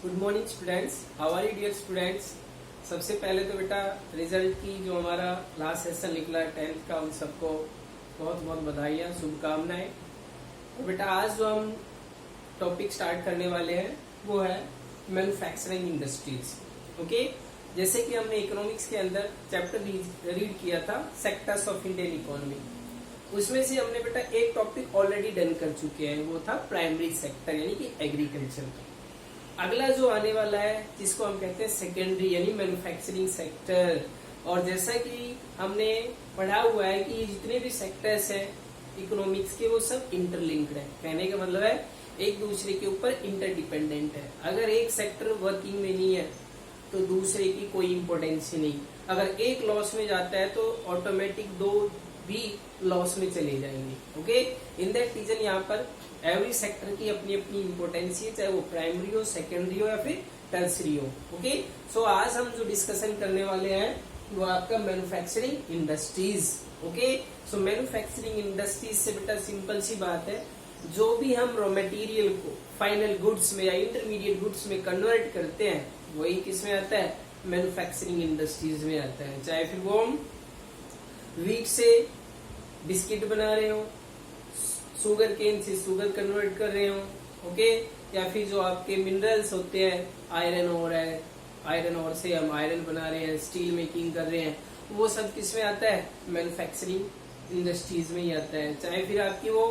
Good morning students, how are you dear students. सबसे पहले तो बेटा रिजल्ट की जो हमारा लास्ट सेशन निकला है 10th का, उन सबको बहुत बहुत बधाइयाँ, शुभकामनाएं। तो बेटा आज जो हम टॉपिक स्टार्ट करने वाले हैं वो है मैन्युफैक्चरिंग इंडस्ट्रीज। ओके, जैसे कि हमने इकोनॉमिक्स के अंदर चैप्टर रीड किया था सेक्टर्स ऑफ इंडियन इकोनॉमी, उसमें से हमने बेटा एक टॉपिक ऑलरेडी डन कर चुके हैं, वो था प्राइमरी सेक्टर यानी कि एग्रीकल्चर। अगला जो आने वाला है जिसको हम कहते हैं सेकेंडरी यानी मैन्युफैक्चरिंग सेक्टर। और जैसा कि हमने पढ़ा हुआ है कि ये जितने भी सेक्टर्स हैं इकोनॉमिक्स के वो सब इंटरलिंक्ड है। कहने का मतलब है एक दूसरे के ऊपर इंटरडिपेंडेंट है। अगर एक सेक्टर वर्किंग में नहीं है तो दूसरे की कोई इम्पोर्टेंस ही नहीं। अगर एक लॉस में जाता है तो ऑटोमेटिक दो भी लॉस में चले जाएंगे। ओके, इन दैट रीजन यहाँ पर एवरी सेक्टर की अपनी अपनी इम्पोर्टेंस है, चाहे वो प्राइमरी हो, सेकेंडरी हो या फिर टर्सरी हो। ओके, सो आज हम जो डिस्कशन करने वाले हैं वो आपका मैन्युफैक्चरिंग इंडस्ट्रीज। ओके, सो मैन्युफैक्चरिंग इंडस्ट्रीज से बेटा सिंपल सी बात है, जो भी हम रॉ मटेरियल को फाइनल गुड्स में या इंटरमीडिएट गुड्स में कन्वर्ट करते हैं वही किस में आता है, मैन्युफैक्चरिंग इंडस्ट्रीज में आता है। चाहे फिर वो हम व्हीट से बिस्किट बना रहे हो, शुगर केन से शुगर कन्वर्ट कर रहे हो, ओके, या फिर जो आपके मिनरल्स होते हैं, आयरन ओर है, आयरन ओर से हम आयरन बना रहे हैं, स्टील मेकिंग कर रहे हैं, वो सब किस में आता है, मैन्युफैक्चरिंग इंडस्ट्रीज में ही आता है। चाहे फिर आपकी वो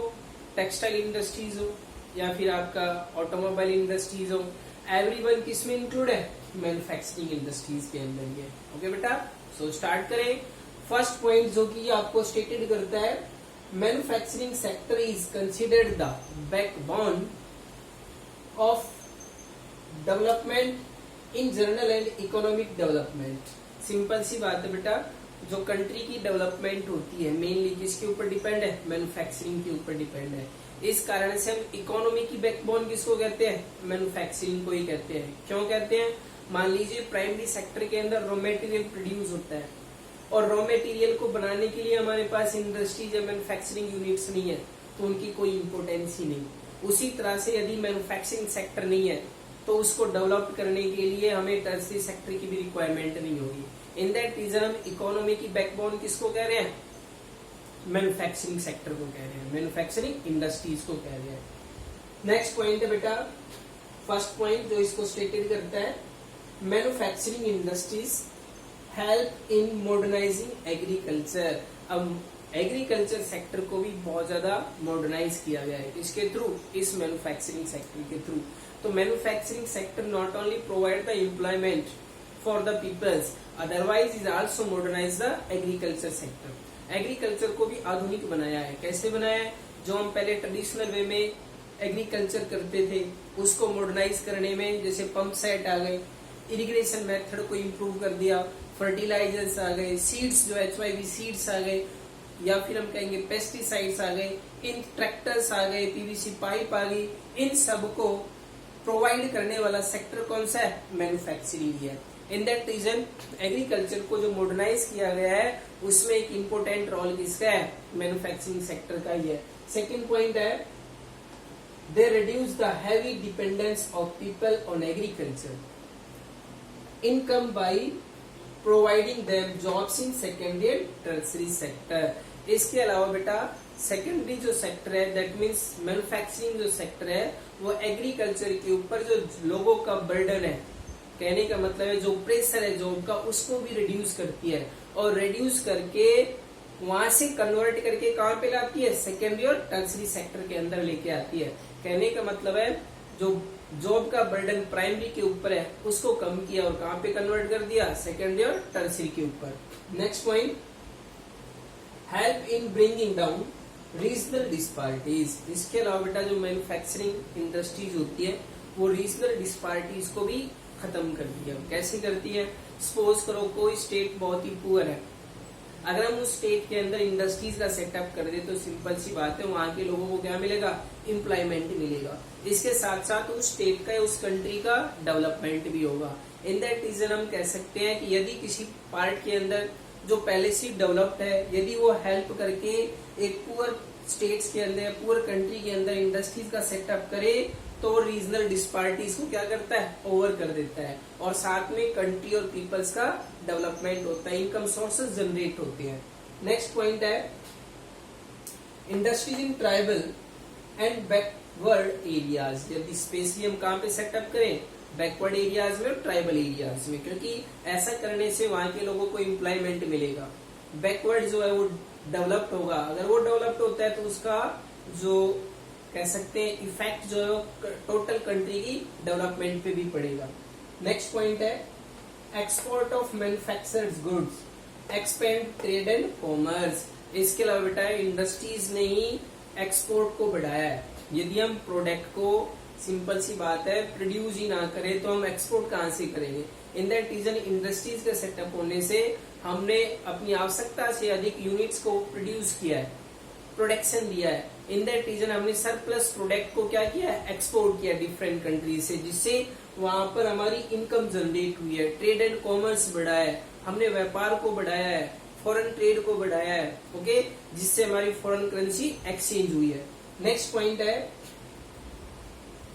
टेक्सटाइल इंडस्ट्रीज हो या फिर आपका ऑटोमोबाइल इंडस्ट्रीज हो, एवरीवन किस में इंक्लूड है, मैन्युफैक्चरिंग इंडस्ट्रीज के अंदर ही है। ओके बेटा, सो स्टार्ट करें। फर्स्ट पॉइंट जो कि आपको स्टेटेड करता है, manufacturing sector is considered the backbone of development in general and economic development. Simple सी बात है बेटा, जो कंट्री की डेवलपमेंट होती है मेनली किसके ऊपर डिपेंड है, मैन्युफैक्चरिंग के ऊपर डिपेंड है। इस कारण से हम इकोनॉमी की बैकबोन किसको कहते हैं, मैन्युफैक्चरिंग को ही कहते हैं। क्यों कहते हैं, मान लीजिए प्राइमरी सेक्टर के अंदर रॉ मटेरियल प्रोड्यूस होता है और रॉ मटेरियल को बनाने के लिए हमारे पास इंडस्ट्रीज या मैन्युफैक्चरिंग यूनिट्स नहीं है तो उनकी कोई इंपोर्टेंस ही नहीं। उसी तरह से यदि मैन्युफैक्चरिंग सेक्टर नहीं है तो उसको डेवलप करने के लिए हमें टर्सरी सेक्टर की भी रिक्वायरमेंट नहीं होगी। इन दैट रीजन हम इकोनॉमी की बैकबोन किसको कह रहे हैं, मैन्युफैक्चरिंग सेक्टर को कह रहे हैं, मैन्युफैक्चरिंग इंडस्ट्रीज को कह रहे हैं। नेक्स्ट पॉइंट है बेटा, फर्स्ट पॉइंट जो इसको स्टेटेड करता है, manufacturing industries help in modernising agriculture. अब एग्रीकल्चर सेक्टर को भी बहुत ज्यादा मॉडर्नाइज किया गया है इसके थ्रू, इस मैन्युफैक्चरिंग सेक्टर के थ्रू। तो manufacturing sector not only provide the employment for the peoples, otherwise is also modernize the agriculture sector. Agriculture को भी आधुनिक बनाया है। कैसे बनाया है, जो हम पहले ट्रेडिशनल वे में एग्रीकल्चर करते थे उसको मॉडर्नाइज करने में जैसे पंप सेट आ गए, इरिगेशन मेथड को इम्प्रूव कर दिया, फर्टिलाइजर्स आ गए, सीड्स जो HYV सीड्स आ गए, या फिर हम कहेंगे पेस्टिसाइड्स आ गए, इन ट्रैक्टर्स आ गए, PVC पाइप आ गई, इन सब को प्रोवाइड करने वाला सेक्टर कौन सा है, मैन्युफैक्चरिंग है। इन दैट रीजन एग्रीकल्चर को जो मॉडर्नाइज किया गया है उसमें एक इम्पोर्टेंट रोल किसका है, मैन्युफैक्चरिंग सेक्टर का ही है। सेकेंड पॉइंट है, they reduce the heavy dependence of people on agriculture income by providing them jobs in secondary and tertiary sector। इसके अलावा बेटा सेकेंडरी जो सेक्टर है, दैट मीन्स मैन्युफैक्चरिंग जो सेक्टर है, वो एग्रीकल्चर के ऊपर जो लोगों का बर्डन है, कहने का मतलब है जो प्रेशर है जॉब का, उसको भी रिड्यूस करती है और रिड्यूस करके वहां से कन्वर्ट करके कहाँ पे लाती है, सेकेंडरी और टर्सरी सेक्टर के अंदर लेके आती है। कहने का मतलब है जो जॉब का बर्डन प्राइमरी के ऊपर है उसको कम किया और कहां पे कन्वर्ट कर दिया, सेकेंडरी और टर्सरी के ऊपर। Next point, help in bringing down regional disparities. इसके अलावा बेटा जो मैन्युफैक्चरिंग इंडस्ट्रीज होती है वो रीजनल डिस्पैरिटीज को भी खत्म करती है। कैसे करती है, सपोज करो कोई स्टेट बहुत ही पुअर है, अगर हम उस स्टेट के अंदर इंडस्ट्रीज का सेटअप कर दे तो सिंपल सी बात है वहां के लोगों को क्या मिलेगा, एम्प्लॉयमेंट मिलेगा। इसके साथ साथ उस स्टेट का, उस कंट्री का डेवलपमेंट भी होगा। इन दैट रीजन हम कह सकते हैं कि यदि किसी पार्ट के अंदर जो पहले से डेवलप्ड है, यदि वो हेल्प करके एक पुअर स्टेट्स के अंदर, पुअर कंट्री के अंदर इंडस्ट्रीज का सेटअप करे तो रीजनल डिस्पैरिटीज को क्या करता है, ओवर कर देता है, और साथ में कंट्री और पीपल्स का डेवलपमेंट होता है, इनकम सोर्सेज जनरेट होते हैं। नेक्स्ट पॉइंट है industries in tribal and backward areas. यदि स्पेशली हम कहाँ पे सेटअप करें, बैकवर्ड एरियाज में और ट्राइबल एरियाज में, क्योंकि ऐसा करने से वहां के लोगों को एम्प्लॉयमेंट मिलेगा। बैकवर्ड जो है वो डेवलप्ड होगा, अगर वो डेवलप्ड होता है तो उसका जो कह सकते हैं इफेक्ट जो है टोटल कंट्री की डेवलपमेंट पे भी पड़ेगा। नेक्स्ट पॉइंट है export of manufactured goods, expand trade and commerce. इसके अलावा बेटा इंडस्ट्रीज ने ही एक्सपोर्ट को बढ़ाया है। यदि हम प्रोडक्ट को, सिंपल सी बात है, प्रोड्यूस ही ना करें तो हम एक्सपोर्ट कहाँ से करेंगे। इन दैट रीजन इंडस्ट्रीज का सेटअप होने से हमने अपनी आवश्यकता से अधिक यूनिट्स को प्रोड्यूस किया है, प्रोडक्शन दिया है। इन दैट रीजन हमने सरप्लस प्रोडक्ट को क्या किया है, एक्सपोर्ट किया डिफरेंट कंट्रीज से, जिससे वहां पर हमारी इनकम जनरेट हुई है, ट्रेड एंड कॉमर्स बढ़ाया है, हमने व्यापार को बढ़ाया है, फॉरेन ट्रेड को बढ़ाया है, ओके, जिससे हमारी फॉरेन करेंसी एक्सचेंज हुई है। नेक्स्ट पॉइंट है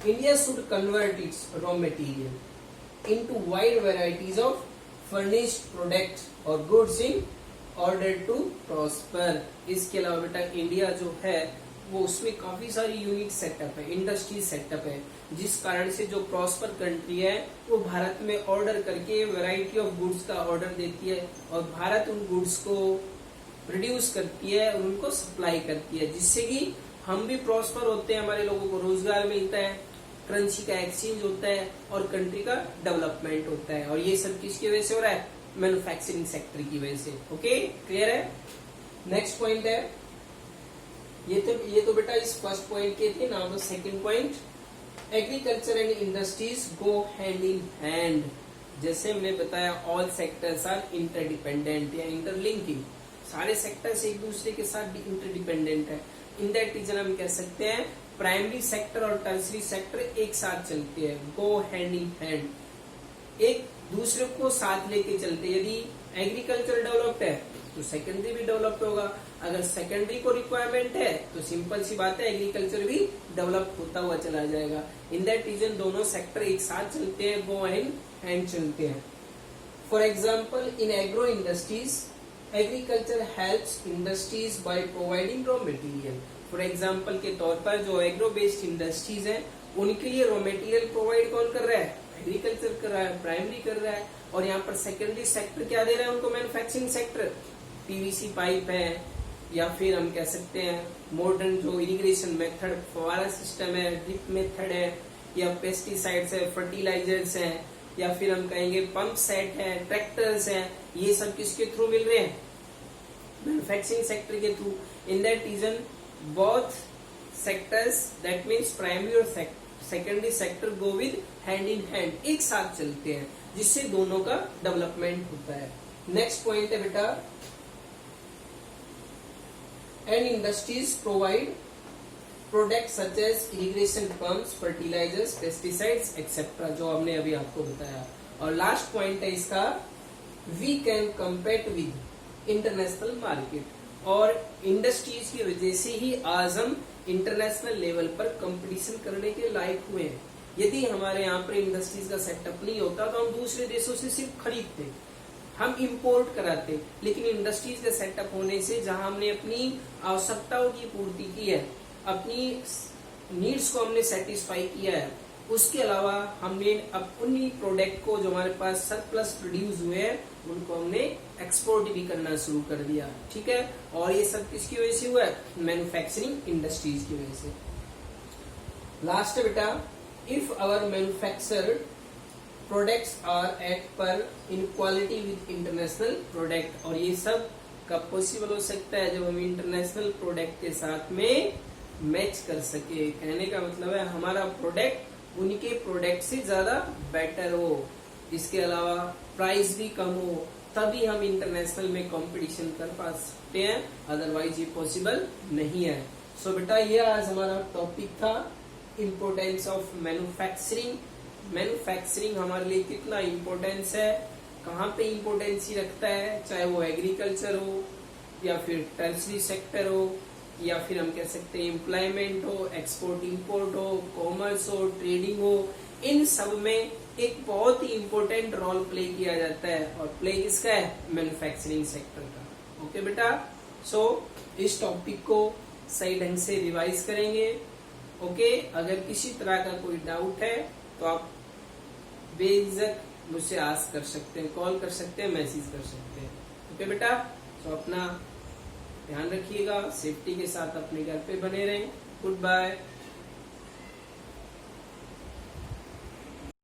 India should convert its raw material into wide varieties of furnished products और goods in order to prosper. इसके अलावा बेटा इंडिया जो है वो उसमें काफी सारी यूनिट सेटअप है, इंडस्ट्री सेटअप है, जिस कारण से जो प्रॉस्पर कंट्री है वो भारत में ऑर्डर करके वैरायटी ऑफ गुड्स का ऑर्डर देती है, और भारत उन गुड्स को प्रोड्यूस करती है और उनको सप्लाई करती है, जिससे कि हम भी प्रॉस्पर होते हैं, हमारे लोगों को रोजगार मिलता है, करेंसी का एक्सचेंज होता है और कंट्री का डेवलपमेंट होता है। और ये सब किसकी वजह से हो रहा है, मैन्युफैक्चरिंग सेक्टर की वजह से। ओके, क्लियर है। नेक्स्ट पॉइंट है ये तो बेटा इस फर्स्ट पॉइंट के थे। Now the second point, agriculture and industries go hand in hand. जैसे हमने बताया ऑल सेक्टर्स आर इंटरडिपेंडेंट या इंटरलिंकिंग, सारे सेक्टर्स एक दूसरे के साथ भी इंटरडिपेंडेंट है। इन दैट रीजन हम कह सकते हैं प्राइमरी सेक्टर और टर्सरी सेक्टर एक साथ चलते हैं, गो हैंड इन हैंड, एक दूसरे को साथ लेके चलते। यदि एग्रीकल्चर डेवलप्ड है तो सेकेंडरी भी डेवलप्ड होगा, अगर सेकेंडरी को रिक्वायरमेंट है तो सिंपल सी बात है एग्रीकल्चर भी डेवलप होता हुआ चला जाएगा। इन दैट रीजन दोनों सेक्टर एक साथ चलते हैं, गो हैंड हैंड चलते हैं। For example in agro industries agriculture helps industries by providing raw material. For example के तौर पर जो एग्रो बेस्ड इंडस्ट्रीज है उनके लिए रॉ मटेरियल प्रोवाइड कौन कर रहा है, एग्रीकल्चर कर रहा है, प्राइमरी कर रहा है। और यहाँ पर सेकेंडरी सेक्टर क्या दे रहा है उनको, मैन्युफैक्चरिंग सेक्टर, पीवीसी पाइप है, या फिर हम कह सकते हैं मॉडर्न जो इरिगेशन मेथड, फवारा सिस्टम है, ड्रिप मेथड है, या पेस्टिसाइड्स है, फर्टिलाइजर्स हैं, या फिर हम कहेंगे पंप सेट है, ट्रैक्टर्स हैं। ये सब किसके थ्रू मिल रहे हैं, मैन्युफैक्चरिंग सेक्टर के through. In that reason both sectors, that means primary और secondary sector go with hand in hand, एक साथ चलते हैं, जिससे दोनों का डेवलपमेंट होता है। नेक्स्ट पॉइंट है बेटा and industries provide product such as irrigation pumps, fertilizers, pesticides etcetera, जो हमने अभी आपको बताया। और लास्ट पॉइंट है इसका, we can compete with international market. और इंडस्ट्रीज की वजह से ही आज हम इंटरनेशनल लेवल पर कंपटीशन करने के लायक हुए हैं। यदि हमारे यहाँ पर इंडस्ट्रीज का सेटअप नहीं होता तो हम दूसरे देशों से सिर्फ खरीदते, हम इंपोर्ट कराते। लेकिन इंडस्ट्रीज का सेटअप होने से जहां हमने अपनी आवश्यकताओं की पूर्ति की है, अपनी नीड्स को हमने सेटिस्फाई किया है, उसके अलावा हमने अब उन्हीं प्रोडक्ट को जो हमारे पास सरप्लस प्रोड्यूस हुए हैं उनको हमने एक्सपोर्ट भी करना शुरू कर दिया। ठीक है, और ये सब किसकी वजह से हुआ है, मैन्युफैक्चरिंग इंडस्ट्रीज की वजह से। लास्ट बेटा, if our manufactured products are at par in quality with international product. और ये सब कब पॉसिबल हो सकता है, जब हम इंटरनेशनल प्रोडक्ट के साथ में मैच कर सके। कहने का मतलब है हमारा प्रोडक्ट उनके प्रोडक्ट से ज्यादा बेटर हो, इसके अलावा प्राइस भी कम हो, तभी हम इंटरनेशनल में कंपटीशन कर पा सकते हैं, अदरवाइज ये पॉसिबल नहीं है। सो बेटा ये आज हमारा टॉपिक था, इम्पोर्टेंस ऑफ मैन्युफैक्चरिंग। मैन्युफैक्चरिंग हमारे लिए कितना इम्पोर्टेंस है, कहाँ पे इम्पोर्टेंस रखता है, चाहे वो एग्रीकल्चर हो या फिर टर्सरी सेक्टर हो या फिर हम कह सकते हैं एम्प्लॉयमेंट हो, एक्सपोर्ट इंपोर्ट हो, कॉमर्स हो, ट्रेडिंग हो, इन सब में एक बहुत ही इंपॉर्टेंट रोल प्ले किया जाता है। और प्ले किसका है? मैन्युफैक्चरिंग सेक्टर का। ओके बेटा, सो इस टॉपिक को सही ढंग से रिवाइज करेंगे। ओके, अगर किसी तरह का कोई डाउट है तो आप बेझिझक मुझसे आस्क कर सकते हैं, कॉल कर सकते हैं, मैसेज कर सकते हैं। ओके बेटा, तो अपना ध्यान रखिएगा, सेफ्टी के साथ अपने घर पे बने रहें। Good bye.